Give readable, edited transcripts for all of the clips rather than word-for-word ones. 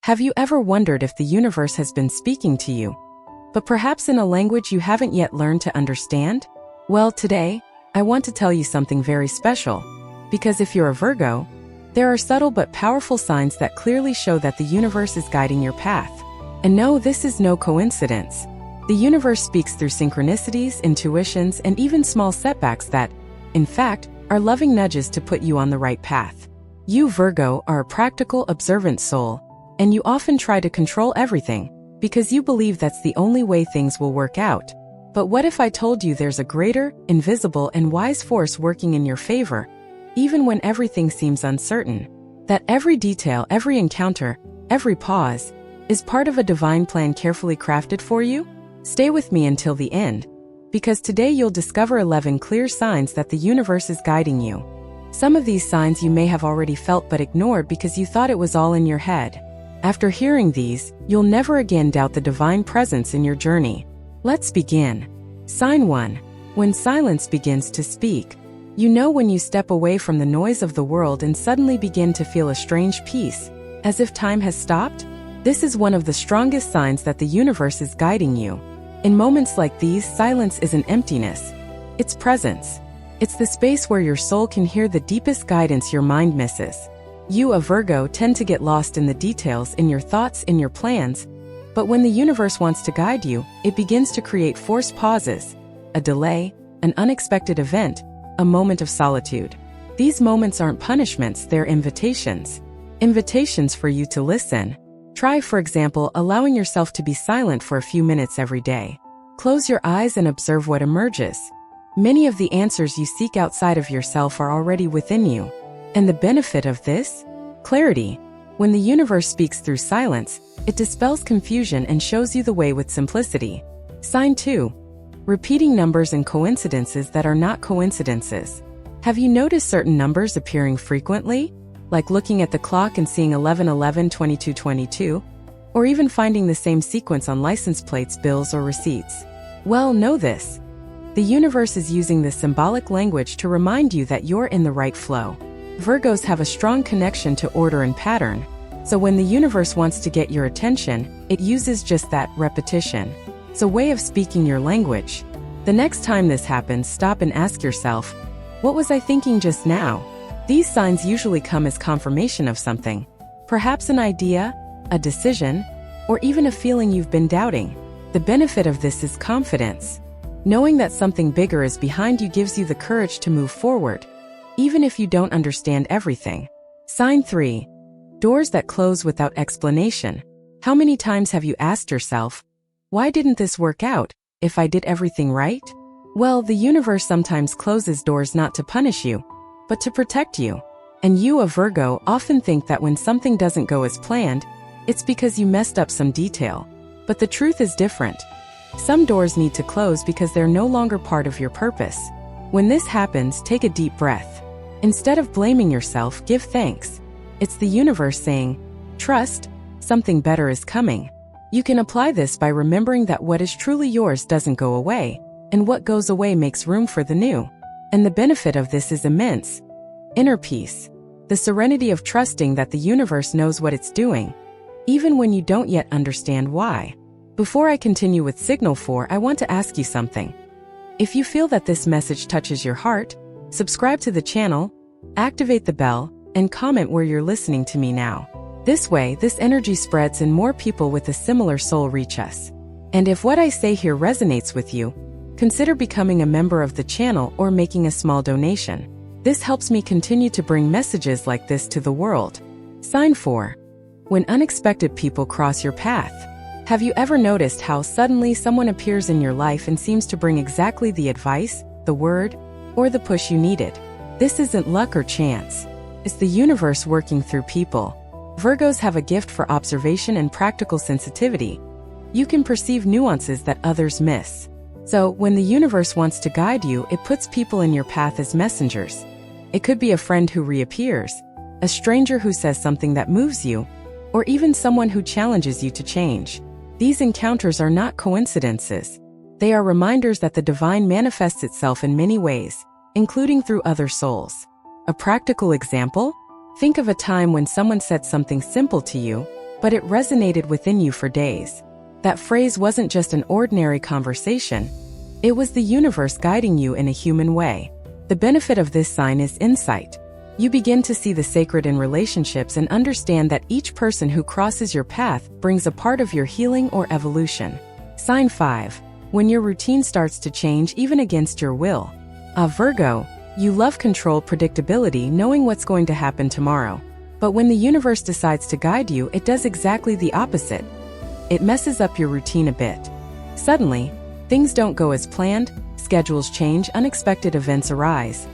Have you ever wondered if the universe has been speaking to you, but perhaps in a language you haven't yet learned to understand? Well, today, I want to tell you something very special, because if you're a Virgo, there are subtle but powerful signs that clearly show that the universe is guiding your path. And no, this is no coincidence. The universe speaks through synchronicities, intuitions, and even small setbacks that, in fact, are loving nudges to put you on the right path. You, Virgo, are a practical, observant soul, and you often try to control everything because you believe that's the only way things will work out. But what if I told you there's a greater, invisible, and wise force working in your favor, even when everything seems uncertain? That every detail, every encounter, every pause, is part of a divine plan carefully crafted for you? Stay with me until the end, because today you'll discover 11 clear signs that the universe is guiding you. Some of these signs you may have already felt but ignored because you thought it was all in your head. After hearing these, you'll never again doubt the divine presence in your journey. Let's begin. Sign 1. When silence begins to speak. You know when you step away from the noise of the world and suddenly begin to feel a strange peace, as if time has stopped? This is one of the strongest signs that the universe is guiding you. In moments like these, silence isn't emptiness. It's presence. It's the space where your soul can hear the deepest guidance your mind misses. You, a Virgo, tend to get lost in the details, in your thoughts, in your plans. But when the universe wants to guide you, it begins to create forced pauses, a delay, an unexpected event, a moment of solitude. These moments aren't punishments, they're invitations. Invitations for you to listen. Try, for example, allowing yourself to be silent for a few minutes every day. Close your eyes and observe what emerges. Many of the answers you seek outside of yourself are already within you. And the benefit of this? Clarity. When the universe speaks through silence, it dispels confusion and shows you the way with simplicity. Sign 2. Repeating numbers and coincidences that are not coincidences. Have you noticed certain numbers appearing frequently? Like looking at the clock and seeing 1111 2222, or even finding the same sequence on license plates, bills, or receipts. Well, know this. The universe is using this symbolic language to remind you that you're in the right flow. Virgos have a strong connection to order and pattern, so when the universe wants to get your attention, it uses just that, repetition. It's a way of speaking your language. The next time this happens, stop and ask yourself, what was I thinking just now? These signs usually come as confirmation of something. Perhaps an idea, a decision, or even a feeling you've been doubting. The benefit of this is confidence. Knowing that something bigger is behind you gives you the courage to move forward, even if you don't understand everything. Sign 3. Doors that close without explanation. How many times have you asked yourself, why didn't this work out, if I did everything right? Well, the universe sometimes closes doors not to punish you, but to protect you. And you, a Virgo, often think that when something doesn't go as planned, it's because you messed up some detail. But the truth is different. Some doors need to close because they're no longer part of your purpose. When this happens, take a deep breath. Instead of blaming yourself, give thanks. It's the universe saying, trust, something better is coming. You can apply this by remembering that what is truly yours doesn't go away, and what goes away makes room for the new. And the benefit of this is immense. Inner peace. The serenity of trusting that the universe knows what it's doing, even when you don't yet understand why. Before I continue with Signal 4, I want to ask you something. If you feel that this message touches your heart, subscribe to the channel, activate the bell, and comment where you're listening to me now. This way, this energy spreads and more people with a similar soul reach us. And if what I say here resonates with you, consider becoming a member of the channel or making a small donation. This helps me continue to bring messages like this to the world. Sign 4. When unexpected people cross your path. Have you ever noticed how suddenly someone appears in your life and seems to bring exactly the advice, the word, or the push you needed? This isn't luck or chance. It's the universe working through people. Virgos have a gift for observation and practical sensitivity. You can perceive nuances that others miss. So, when the universe wants to guide you, it puts people in your path as messengers. It could be a friend who reappears, a stranger who says something that moves you, or even someone who challenges you to change. These encounters are not coincidences. They are reminders that the divine manifests itself in many ways, including through other souls. A practical example? Think of a time when someone said something simple to you, but it resonated within you for days. That phrase wasn't just an ordinary conversation. It was the universe guiding you in a human way. The benefit of this sign is insight. You begin to see the sacred in relationships and understand that each person who crosses your path brings a part of your healing or evolution. Sign 5. When your routine starts to change even against your will. Virgo, you love control, predictability, knowing what's going to happen tomorrow. But when the universe decides to guide you, it does exactly the opposite. It messes up your routine a bit. Suddenly, things don't go as planned, schedules change, unexpected events arise.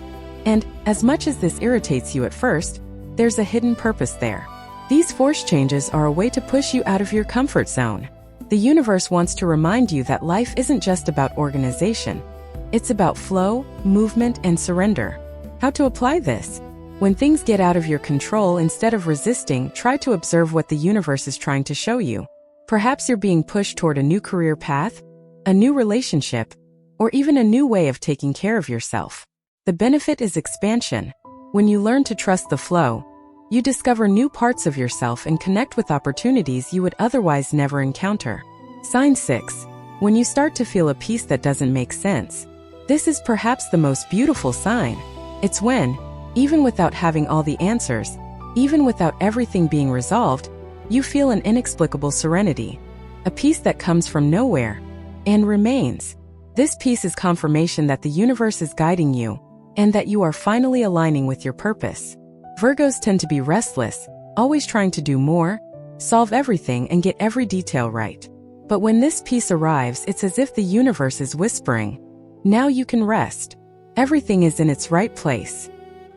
And, as much as this irritates you at first, there's a hidden purpose there. These forced changes are a way to push you out of your comfort zone. The universe wants to remind you that life isn't just about organization. It's about flow, movement, and surrender. How to apply this? When things get out of your control, instead of resisting, try to observe what the universe is trying to show you. Perhaps you're being pushed toward a new career path, a new relationship, or even a new way of taking care of yourself. The benefit is expansion. When you learn to trust the flow, you discover new parts of yourself and connect with opportunities you would otherwise never encounter. Sign 6. When you start to feel a peace that doesn't make sense. This is perhaps the most beautiful sign. It's when, even without having all the answers, even without everything being resolved, you feel an inexplicable serenity. A peace that comes from nowhere and remains. This peace is confirmation that the universe is guiding you, and that you are finally aligning with your purpose. Virgos tend to be restless, always trying to do more, solve everything, and get every detail right. But when this peace arrives, it's as if the universe is whispering, "Now you can rest. Everything is in its right place."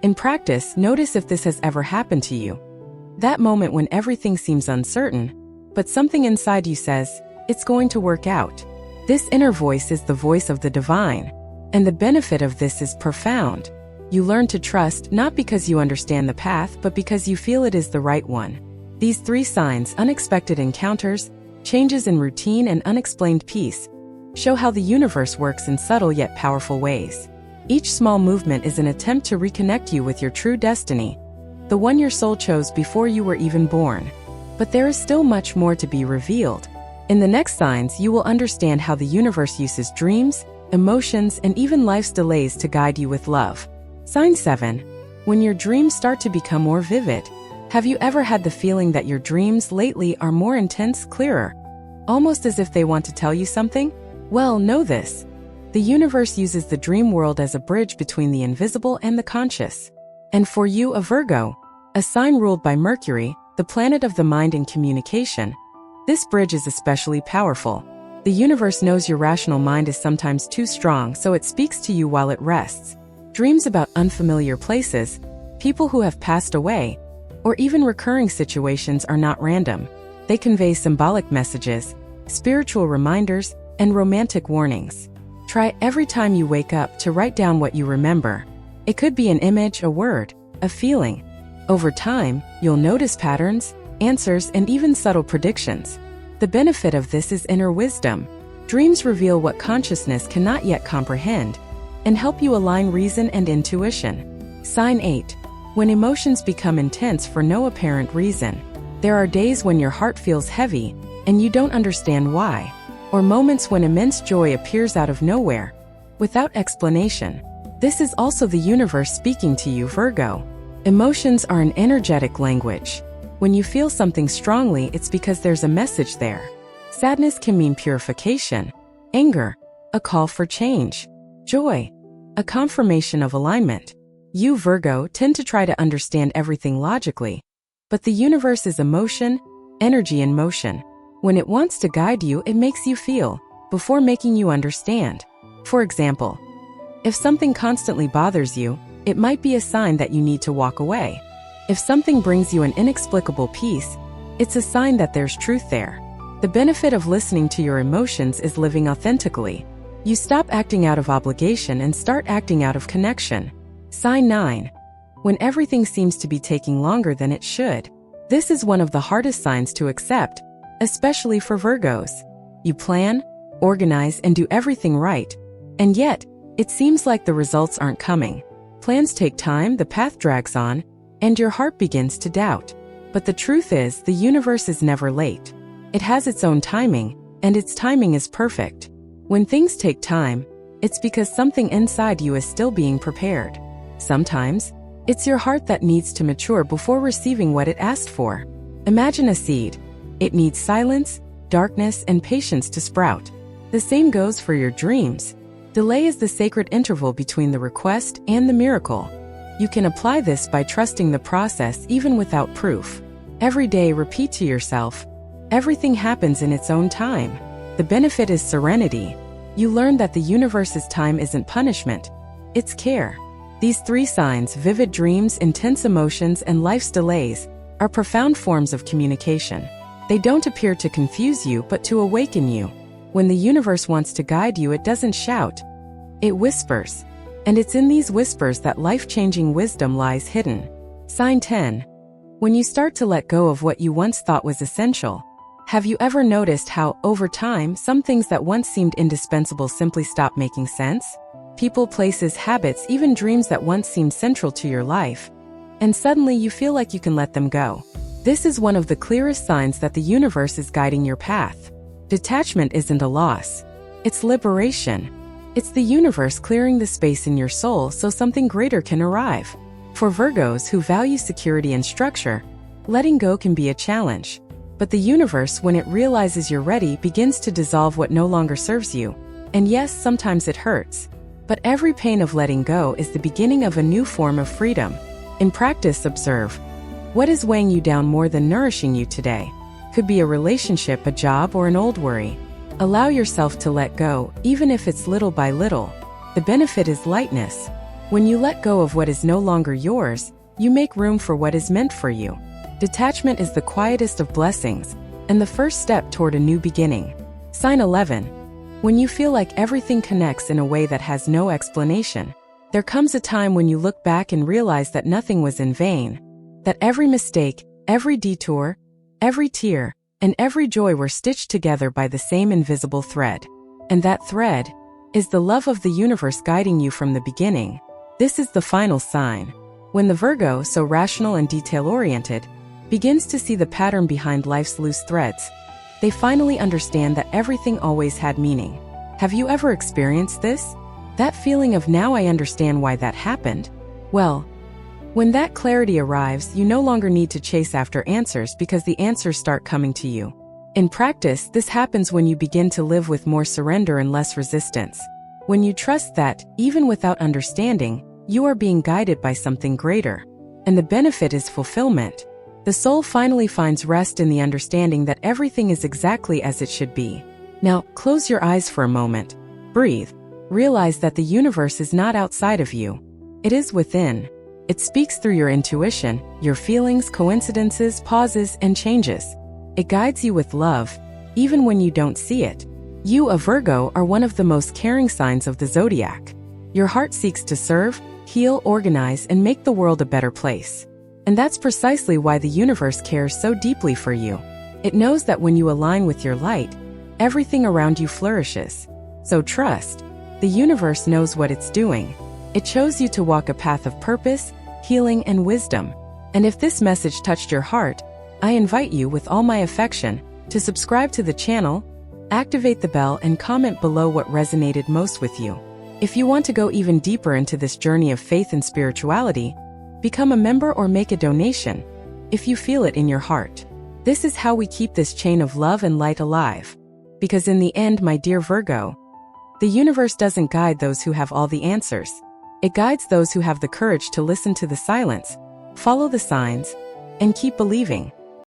In practice, notice if this has ever happened to you. That moment when everything seems uncertain, but something inside you says, "It's going to work out." This inner voice is the voice of the divine. And the benefit of this is profound. You learn to trust not because you understand the path, but because you feel it is the right one. These 3 signs, unexpected encounters, changes in routine, and unexplained peace, show how the universe works in subtle yet powerful ways. Each small movement is an attempt to reconnect you with your true destiny, the one your soul chose before you were even born. But there is still much more to be revealed. In the next signs, you will understand how the universe uses dreams, emotions, and even life's delays to guide you with love. Sign 7. When your dreams start to become more vivid. Have you ever had the feeling that your dreams lately are more intense, clearer, almost as if they want to tell you something? Well, know this. The universe uses the dream world as a bridge between the invisible and the conscious. And for you, a Virgo, a sign ruled by Mercury, the planet of the mind and communication, this bridge is especially powerful. The universe knows your rational mind is sometimes too strong, so it speaks to you while it rests. Dreams about unfamiliar places, people who have passed away, or even recurring situations are not random. They convey symbolic messages, spiritual reminders, and romantic warnings. Try every time you wake up to write down what you remember. It could be an image, a word, a feeling. Over time, you'll notice patterns, answers, and even subtle predictions. The benefit of this is inner wisdom. Dreams reveal what consciousness cannot yet comprehend and help you align reason and intuition. Sign 8. When emotions become intense for no apparent reason. There are days when your heart feels heavy and you don't understand why, or moments when immense joy appears out of nowhere, without explanation. This is also the universe speaking to you, Virgo. Emotions are an energetic language. When you feel something strongly, it's because there's a message there. Sadness can mean purification, anger, a call for change, joy, a confirmation of alignment. You, Virgo, tend to try to understand everything logically, but the universe is emotion, energy in motion. When it wants to guide you, it makes you feel, before making you understand. For example, if something constantly bothers you, it might be a sign that you need to walk away. If something brings you an inexplicable peace, it's a sign that there's truth there. The benefit of listening to your emotions is living authentically. You stop acting out of obligation and start acting out of connection. Sign 9. When everything seems to be taking longer than it should. This is one of the hardest signs to accept, especially for Virgos. You plan, organize, and do everything right, and yet, it seems like the results aren't coming. Plans take time, the path drags on, and your heart begins to doubt. But the truth is, the universe is never late. It has its own timing, and its timing is perfect. When things take time, it's because something inside you is still being prepared. Sometimes, it's your heart that needs to mature before receiving what it asked for. Imagine a seed. It needs silence, darkness, and patience to sprout. The same goes for your dreams. Delay is the sacred interval between the request and the miracle. You can apply this by trusting the process even without proof. Every day, repeat to yourself, everything happens in its own time. The benefit is serenity. You learn that the universe's time isn't punishment, it's care. These 3 signs, vivid dreams, intense emotions, and life's delays, are profound forms of communication. They don't appear to confuse you, but to awaken you. When the universe wants to guide you, it doesn't shout. It whispers. And it's in these whispers that life-changing wisdom lies hidden. Sign 10. When you start to let go of what you once thought was essential. Have you ever noticed how, over time, some things that once seemed indispensable simply stop making sense? People, places, habits, even dreams that once seemed central to your life. And suddenly you feel like you can let them go. This is one of the clearest signs that the universe is guiding your path. Detachment isn't a loss. It's liberation. It's the universe clearing the space in your soul so something greater can arrive. For Virgos who value security and structure, letting go can be a challenge. But the universe, when it realizes you're ready, begins to dissolve what no longer serves you. And yes, sometimes it hurts. But every pain of letting go is the beginning of a new form of freedom. In practice, observe. What is weighing you down more than nourishing you today? Could be a relationship, a job, or an old worry. Allow yourself to let go, even if it's little by little. The benefit is lightness. When you let go of what is no longer yours, you make room for what is meant for you. Detachment is the quietest of blessings, and the first step toward a new beginning. Sign 11. When you feel like everything connects in a way that has no explanation, there comes a time when you look back and realize that nothing was in vain. That every mistake, every detour, every tear, and every joy were stitched together by the same invisible thread. And that thread is the love of the universe guiding you from the beginning. This is the final sign. When the Virgo, so rational and detail-oriented, begins to see the pattern behind life's loose threads, they finally understand that everything always had meaning. Have you ever experienced this? That feeling of now I understand why that happened? Well, when that clarity arrives, you no longer need to chase after answers because the answers start coming to you. In practice, this happens when you begin to live with more surrender and less resistance. When you trust that, even without understanding, you are being guided by something greater. And the benefit is fulfillment. The soul finally finds rest in the understanding that everything is exactly as it should be. Now, close your eyes for a moment. Breathe. Realize that the universe is not outside of you. It is within. It speaks through your intuition, your feelings, coincidences, pauses, and changes. It guides you with love, even when you don't see it. You, a Virgo, are one of the most caring signs of the zodiac. Your heart seeks to serve, heal, organize, and make the world a better place. And that's precisely why the universe cares so deeply for you. It knows that when you align with your light, everything around you flourishes. So trust. The universe knows what it's doing. It chose you to walk a path of purpose, healing, and wisdom. And if this message touched your heart, I invite you with all my affection to subscribe to the channel, activate the bell, and comment below what resonated most with you. If you want to go even deeper into this journey of faith and spirituality, become a member or make a donation if you feel it in your heart. This is how we keep this chain of love and light alive. Because in the end, my dear Virgo, the universe doesn't guide those who have all the answers. It guides those who have the courage to listen to the silence, follow the signs, and keep believing.